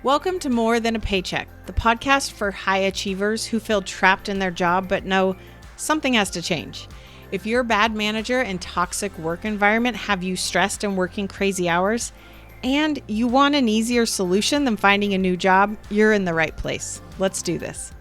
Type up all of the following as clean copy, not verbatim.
Welcome to More Than a Paycheck, the podcast for high achievers who feel trapped in their job but know something has to change. If your bad manager and toxic work environment have you stressed and working crazy hours, and you want an easier solution than finding a new job, you're in the right place. Let's do this.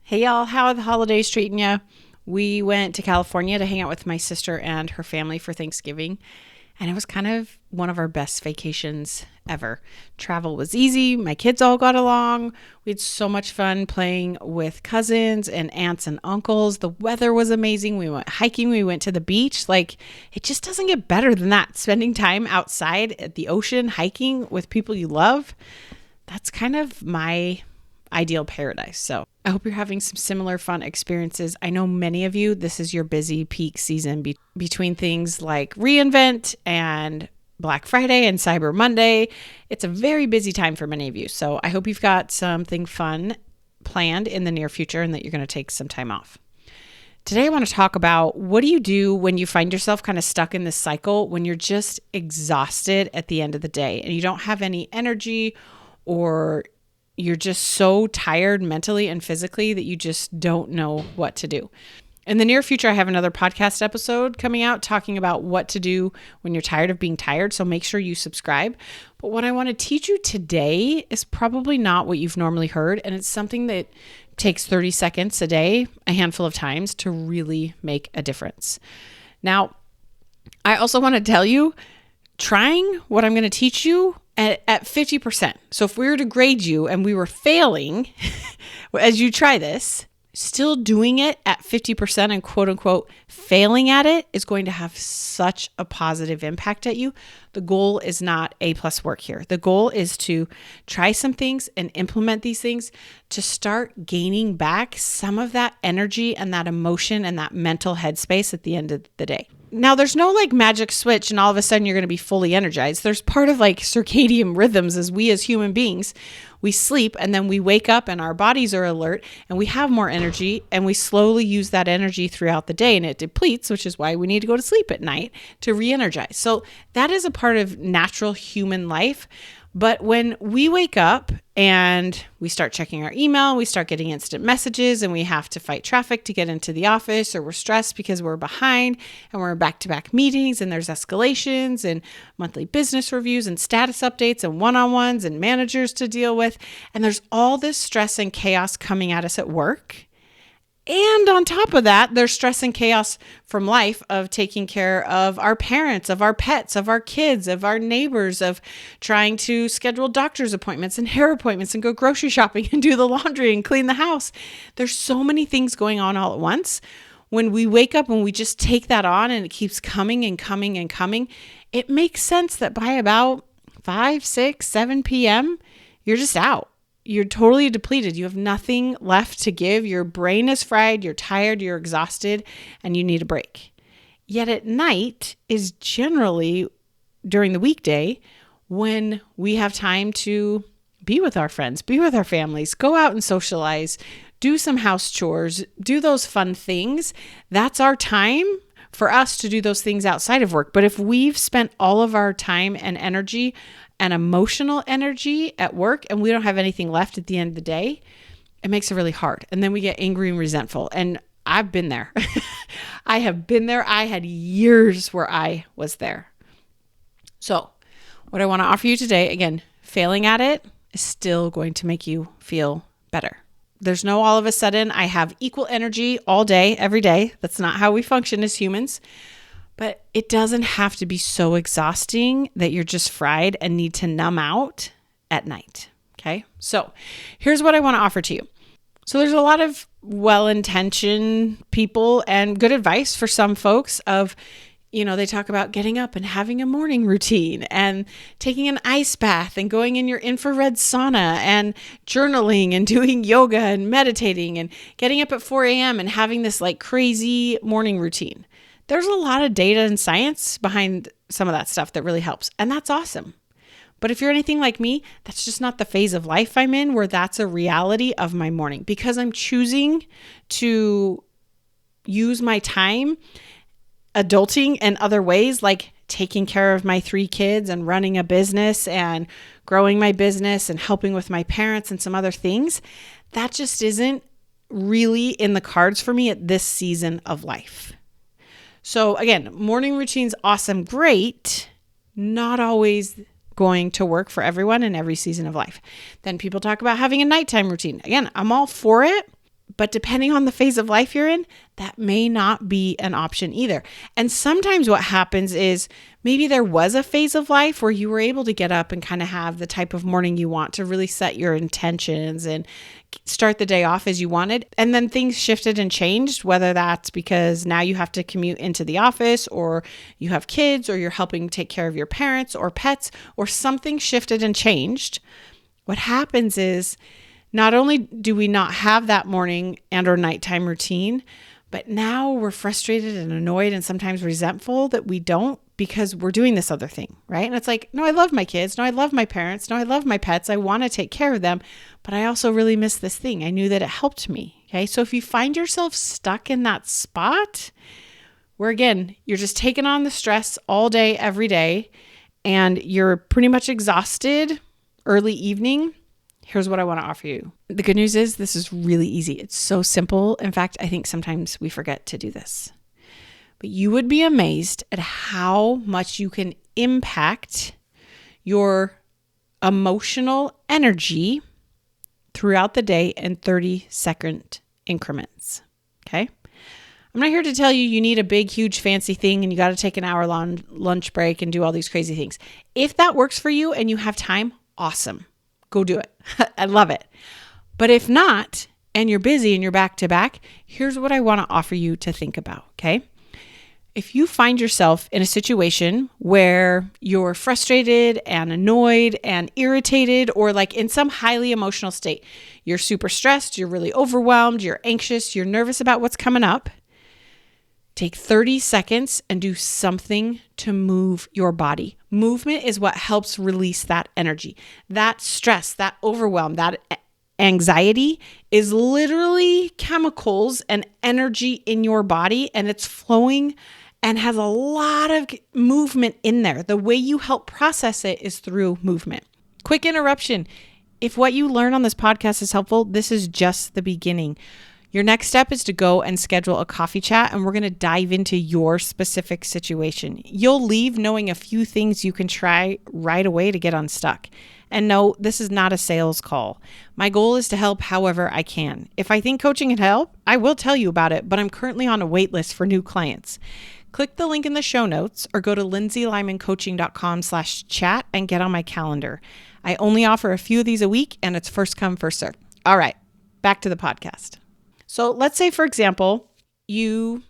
Hey y'all, how are the holidays treating you? We went to California to hang out with my sister and her family for Thanksgiving. And it was kind of one of our best vacations ever. Travel was easy. My kids all got along. We had so much fun playing with cousins and aunts and uncles. The weather was amazing. We went hiking. We went to the beach. Like, it just doesn't get better than that. Spending time outside at the ocean, hiking with people you love. That's kind of my ideal paradise. So I hope you're having some similar fun experiences. I know many of you, this is your busy peak season between things like reInvent and Black Friday and Cyber Monday. It's a very busy time for many of you. So I hope you've got something fun planned in the near future and that you're going to take some time off. Today, I want to talk about what do you do when you find yourself kind of stuck in this cycle when you're just exhausted at the end of the day and you don't have any energy, or you're just so tired mentally and physically that you just don't know what to do. In the near future, I have another podcast episode coming out talking about what to do when you're tired of being tired. So make sure you subscribe. But what I want to teach you today is probably not what you've normally heard. And it's something that takes 30 seconds a day, a handful of times, to really make a difference. Now, I also want to tell you, trying what I'm going to teach you at 50%. So if we were to grade you and we were failing as you try this, still doing it at 50% and quote unquote failing at it is going to have such a positive impact at you. The goal is not A+ work here. The goal is to try some things and implement these things to start gaining back some of that energy and that emotion and that mental headspace at the end of the day. Now, there's no like magic switch and all of a sudden you're going to be fully energized. There's part of like circadian rhythms as human beings, we sleep and then we wake up and our bodies are alert and we have more energy and we slowly use that energy throughout the day and it depletes, which is why we need to go to sleep at night to re-energize. So that is a part of natural human life. But when we wake up and we start checking our email, we start getting instant messages and we have to fight traffic to get into the office, or we're stressed because we're behind and we're in back-to-back meetings and there's escalations and monthly business reviews and status updates and one-on-ones and managers to deal with. And there's all this stress and chaos coming at us at work. And on top of that, there's stress and chaos from life of taking care of our parents, of our pets, of our kids, of our neighbors, of trying to schedule doctor's appointments and hair appointments and go grocery shopping and do the laundry and clean the house. There's so many things going on all at once. When we wake up and we just take that on and it keeps coming and coming and coming, it makes sense that by about 5, 6, 7 p.m., you're just out. You're totally depleted. You have nothing left to give. Your brain is fried. You're tired. You're exhausted and you need a break. Yet at night is generally during the weekday when we have time to be with our friends, be with our families, go out and socialize, do some house chores, do those fun things. That's our time for us to do those things outside of work. But if we've spent all of our time and energy and emotional energy at work and we don't have anything left at the end of the day, it makes it really hard. And then we get angry and resentful. And I've been there. I have been there. I had years where I was there. So what I want to offer you today, again, failing at it is still going to make you feel better. There's no all of a sudden I have equal energy all day, every day. That's not how we function as humans. But it doesn't have to be so exhausting that you're just fried and need to numb out at night. Okay. So here's what I want to offer to you. So there's a lot of well-intentioned people and good advice for some folks of, they talk about getting up and having a morning routine and taking an ice bath and going in your infrared sauna and journaling and doing yoga and meditating and getting up at 4 a.m. and having this like crazy morning routine. There's a lot of data and science behind some of that stuff that really helps. And that's awesome. But if you're anything like me, that's just not the phase of life I'm in where that's a reality of my morning, because I'm choosing to use my time adulting in other ways, like taking care of my 3 kids and running a business and growing my business and helping with my parents and some other things, that just isn't really in the cards for me at this season of life. So again, morning routine's awesome, great, not always going to work for everyone in every season of life. Then people talk about having a nighttime routine. Again, I'm all for it, but depending on the phase of life you're in, that may not be an option either. And sometimes what happens is maybe there was a phase of life where you were able to get up and kind of have the type of morning you want to really set your intentions and start the day off as you wanted. And then things shifted and changed, whether that's because now you have to commute into the office, or you have kids, or you're helping take care of your parents or pets, or something shifted and changed. What happens is not only do we not have that morning and or nighttime routine, but now we're frustrated and annoyed and sometimes resentful that we don't, because we're doing this other thing, right? And it's like, no, I love my kids. No, I love my parents. No, I love my pets. I want to take care of them, but I also really miss this thing. I knew that it helped me. Okay. So if you find yourself stuck in that spot where, again, you're just taking on the stress all day, every day, and you're pretty much exhausted early evening, here's what I want to offer you. The good news is this is really easy. It's so simple. In fact, I think sometimes we forget to do this. But you would be amazed at how much you can impact your emotional energy throughout the day in 30-second increments. Okay? I'm not here to tell you you need a big, huge, fancy thing and you got to take an hour-long lunch break and do all these crazy things. If that works for you and you have time, awesome. Go do it. I love it. But if not, and you're busy and you're back to back, here's what I want to offer you to think about, okay? If you find yourself in a situation where you're frustrated and annoyed and irritated, or like in some highly emotional state, you're super stressed, you're really overwhelmed, you're anxious, you're nervous about what's coming up, take 30 seconds and do something to move your body. Movement is what helps release that energy. That stress, that overwhelm, that anxiety is literally chemicals and energy in your body, and it's flowing and has a lot of movement in there. The way you help process it is through movement. Quick interruption. If what you learn on this podcast is helpful, this is just the beginning. Your next step is to go and schedule a coffee chat, and we're going to dive into your specific situation. You'll leave knowing a few things you can try right away to get unstuck. And no, this is not a sales call. My goal is to help however I can. If I think coaching can help, I will tell you about it, but I'm currently on a wait list for new clients. Click the link in the show notes or go to lindsaylymancoaching.com/chat and get on my calendar. I only offer a few of these a week, and it's first come, first serve. All right, back to the podcast. So let's say, for example, you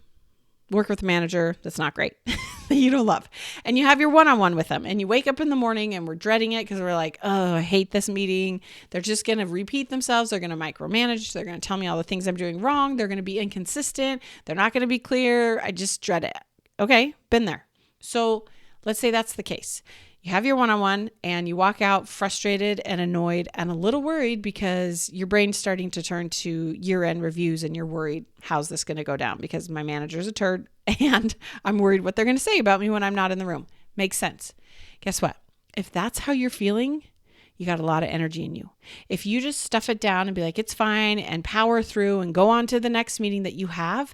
work with a manager that's not great, that you don't love, and you have your one-on-one with them, and you wake up in the morning and we're dreading it because we're like, oh, I hate this meeting. They're just going to repeat themselves. They're going to micromanage. They're going to tell me all the things I'm doing wrong. They're going to be inconsistent. They're not going to be clear. I just dread it. Okay, been there. So let's say that's the case. You have your one-on-one and you walk out frustrated and annoyed and a little worried because your brain's starting to turn to year-end reviews and you're worried, how's this going to go down? Because my manager's a turd and I'm worried what they're going to say about me when I'm not in the room. Makes sense. Guess what? If that's how you're feeling, you got a lot of energy in you. If you just stuff it down and be like, it's fine, and power through and go on to the next meeting that you have,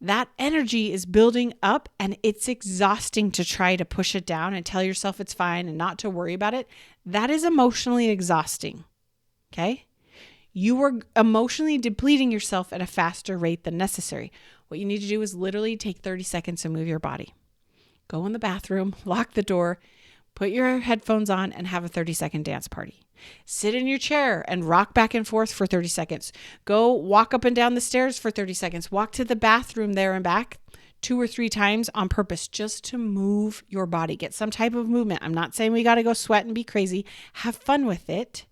that energy is building up and it's exhausting to try to push it down and tell yourself it's fine and not to worry about it. That is emotionally exhausting. Okay? You are emotionally depleting yourself at a faster rate than necessary. What you need to do is literally take 30 seconds and move your body. Go in the bathroom, lock the door, put your headphones on, and have a 30-second dance party. Sit in your chair and rock back and forth for 30 seconds. Go walk up and down the stairs for 30 seconds. Walk to the bathroom there and back 2 or 3 times on purpose just to move your body. Get some type of movement. I'm not saying we got to go sweat and be crazy. Have fun with it,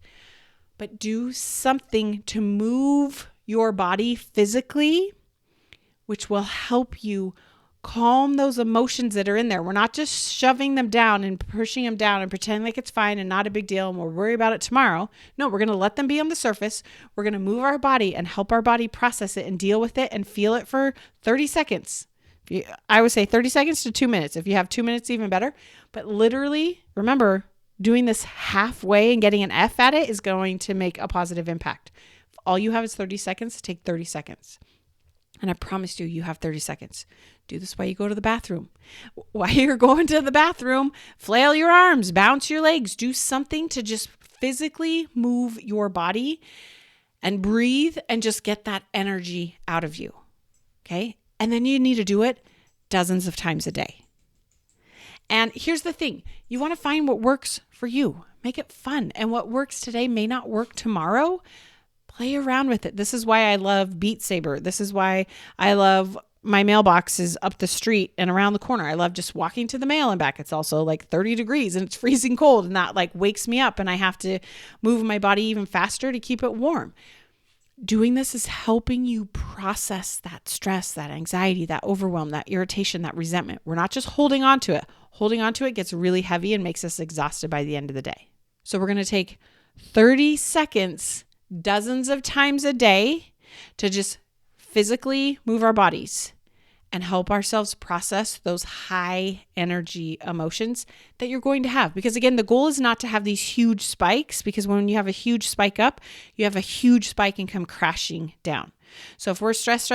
but do something to move your body physically, which will help you calm those emotions that are in there. We're not just shoving them down and pushing them down and pretending like it's fine and not a big deal and we'll worry about it tomorrow. No, we're going to let them be on the surface. We're going to move our body and help our body process it and deal with it and feel it for 30 seconds. I would say 30 seconds to 2 minutes. If you have 2 minutes, even better. But literally, remember, doing this halfway and getting an F at it is going to make a positive impact. If all you have is 30 seconds, take 30 seconds. And I promise you, you have 30 seconds. Do this while you go to the bathroom. While you're going to the bathroom, flail your arms, bounce your legs, do something to just physically move your body and breathe and just get that energy out of you. Okay? And then you need to do it dozens of times a day. And here's the thing. You want to find what works for you. Make it fun. And what works today may not work tomorrow. Play around with it. This is why I love Beat Saber. This is why I love my mailbox is up the street and around the corner. I love just walking to the mail and back. It's also like 30 degrees and it's freezing cold, and that like wakes me up and I have to move my body even faster to keep it warm. Doing this is helping you process that stress, that anxiety, that overwhelm, that irritation, that resentment. We're not just holding on to it. Holding on to it gets really heavy and makes us exhausted by the end of the day. So we're going to take 30 seconds dozens of times a day to just physically move our bodies and help ourselves process those high energy emotions that you're going to have. Because again, the goal is not to have these huge spikes, because when you have a huge spike up, you have a huge spike and come crashing down. So if we're stressed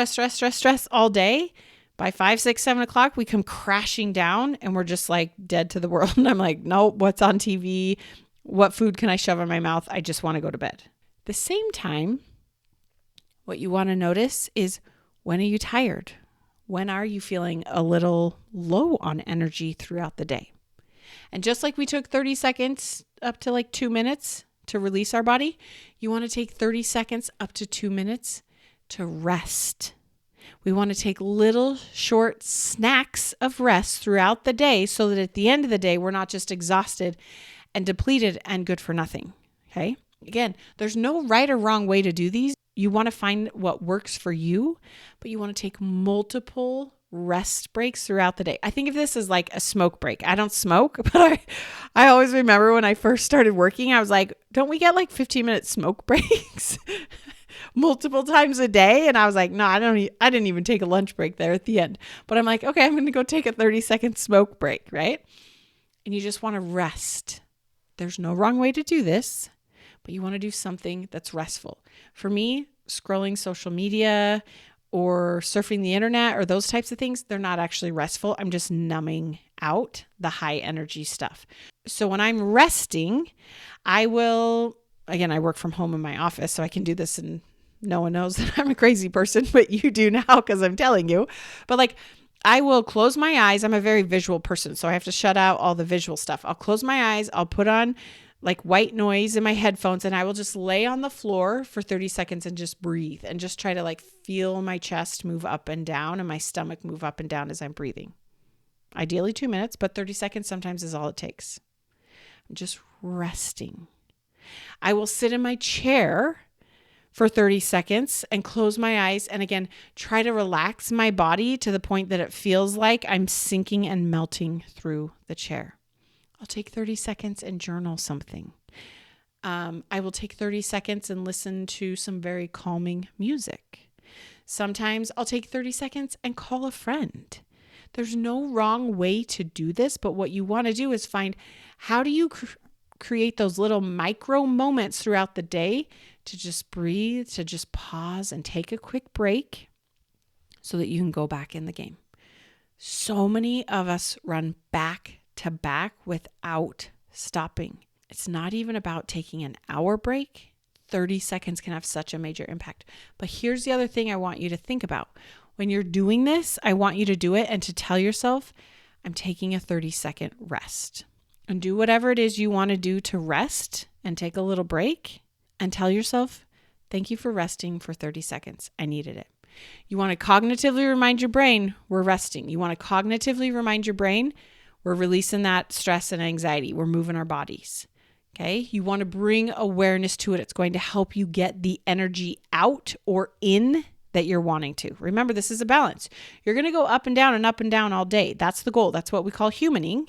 all day, by 5, 6, 7 o'clock, we come crashing down and we're just like dead to the world. And I'm like, nope, what's on TV? What food can I shove in my mouth? I just want to go to bed. The same time, what you want to notice is, when are you tired? When are you feeling a little low on energy throughout the day? And just like we took 30 seconds up to like 2 minutes to release our body, you want to take 30 seconds up to 2 minutes to rest. We want to take little short snacks of rest throughout the day so that at the end of the day, we're not just exhausted and depleted and good for nothing. Okay? Again, there's no right or wrong way to do these. You want to find what works for you, but you want to take multiple rest breaks throughout the day. I think of this as like a smoke break. I don't smoke, but I always remember when I first started working, I was like, don't we get like 15-minute smoke breaks multiple times a day? And I was like, no, I didn't even take a lunch break there at the end. But I'm like, okay, I'm going to go take a 30-second smoke break, right? And you just want to rest. There's no wrong way to do this, but you want to do something that's restful. For me, scrolling social media or surfing the internet or those types of things, they're not actually restful. I'm just numbing out the high energy stuff. So when I'm resting, I work from home in my office, so I can do this and no one knows that I'm a crazy person, but you do now because I'm telling you. But like, I will close my eyes. I'm a very visual person, so I have to shut out all the visual stuff. I'll close my eyes. I'll put on like white noise in my headphones, and I will just lay on the floor for 30 seconds and just breathe and just try to like feel my chest move up and down and my stomach move up and down as I'm breathing. Ideally 2 minutes, but 30 seconds sometimes is all it takes. I'm just resting. I will sit in my chair for 30 seconds and close my eyes and again, try to relax my body to the point that it feels like I'm sinking and melting through the chair. I'll take 30 seconds and journal something. I will take 30 seconds and listen to some very calming music. Sometimes I'll take 30 seconds and call a friend. There's no wrong way to do this, but what you want to do is find, how do you create those little micro moments throughout the day to just breathe, to just pause and take a quick break so that you can go back in the game. So many of us run back to back without stopping. It's not even about taking an hour break. 30 seconds can have such a major impact. But here's the other thing I want you to think about. When you're doing this, I want you to do it and to tell yourself, I'm taking a 30-second rest. And do whatever it is you want to do to rest and take a little break and tell yourself, thank you for resting for 30 seconds. I needed it. You want to cognitively remind your brain, we're resting. You want to cognitively remind your brain, we're releasing that stress and anxiety. We're moving our bodies. Okay. You want to bring awareness to it. It's going to help you get the energy out or in that you're wanting to. Remember, this is a balance. You're going to go up and down all day. That's the goal. That's what we call humaning.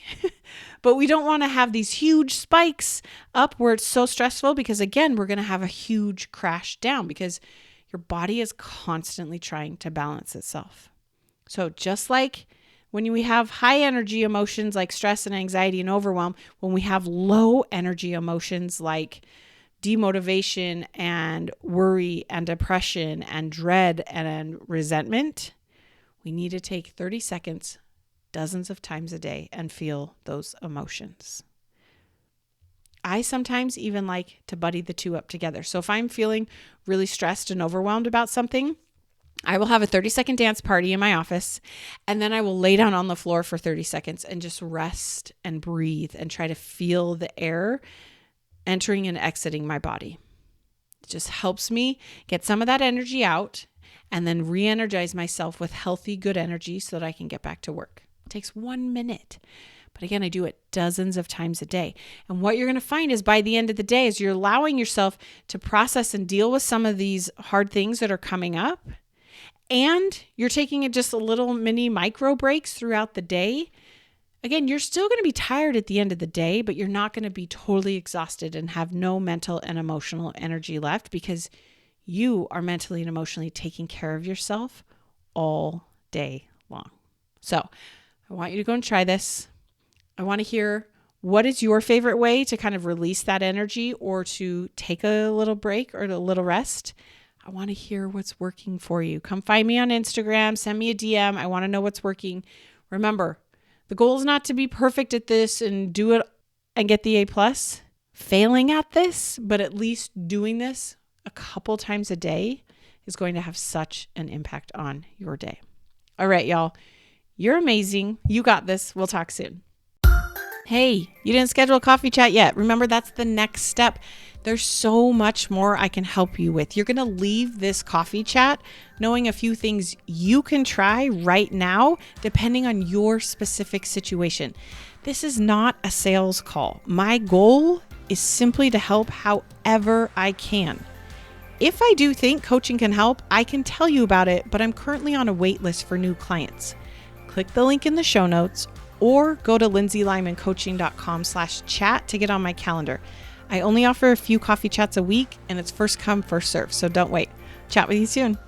But we don't want to have these huge spikes up where it's so stressful, because again, we're going to have a huge crash down because your body is constantly trying to balance itself. So just like when we have high energy emotions like stress and anxiety and overwhelm, when we have low energy emotions like demotivation and worry and depression and dread and resentment, we need to take 30 seconds dozens of times a day and feel those emotions. I sometimes even like to buddy the two up together. So if I'm feeling really stressed and overwhelmed about something, I will have a 30-second dance party in my office, and then I will lay down on the floor for 30 seconds and just rest and breathe and try to feel the air entering and exiting my body. It just helps me get some of that energy out and then re-energize myself with healthy, good energy so that I can get back to work. It takes 1 minute. But again, I do it dozens of times a day. And what you're going to find is by the end of the day, is you're allowing yourself to process and deal with some of these hard things that are coming up. And you're taking it just a little mini micro breaks throughout the day. Again, you're still going to be tired at the end of the day, but you're not going to be totally exhausted and have no mental and emotional energy left because you are mentally and emotionally taking care of yourself all day long. So I want you to go and try this. I want to hear, what is your favorite way to kind of release that energy or to take a little break or a little rest? I want to hear what's working for you. Come find me on Instagram, send me a DM. I want to know what's working. Remember, the goal is not to be perfect at this and do it and get the A+. Failing at this, but at least doing this a couple times a day is going to have such an impact on your day. All right, y'all. You're amazing. You got this. We'll talk soon. Hey, you didn't schedule a coffee chat yet. Remember, that's the next step. There's so much more I can help you with. You're going to leave this coffee chat knowing a few things you can try right now, depending on your specific situation. This is not a sales call. My goal is simply to help however I can. If I do think coaching can help, I can tell you about it, but I'm currently on a wait list for new clients. Click the link in the show notes or go to lindsaylymancoaching.com/chat to get on my calendar. I only offer a few coffee chats a week and it's first come, first serve, so don't wait. Chat with you soon.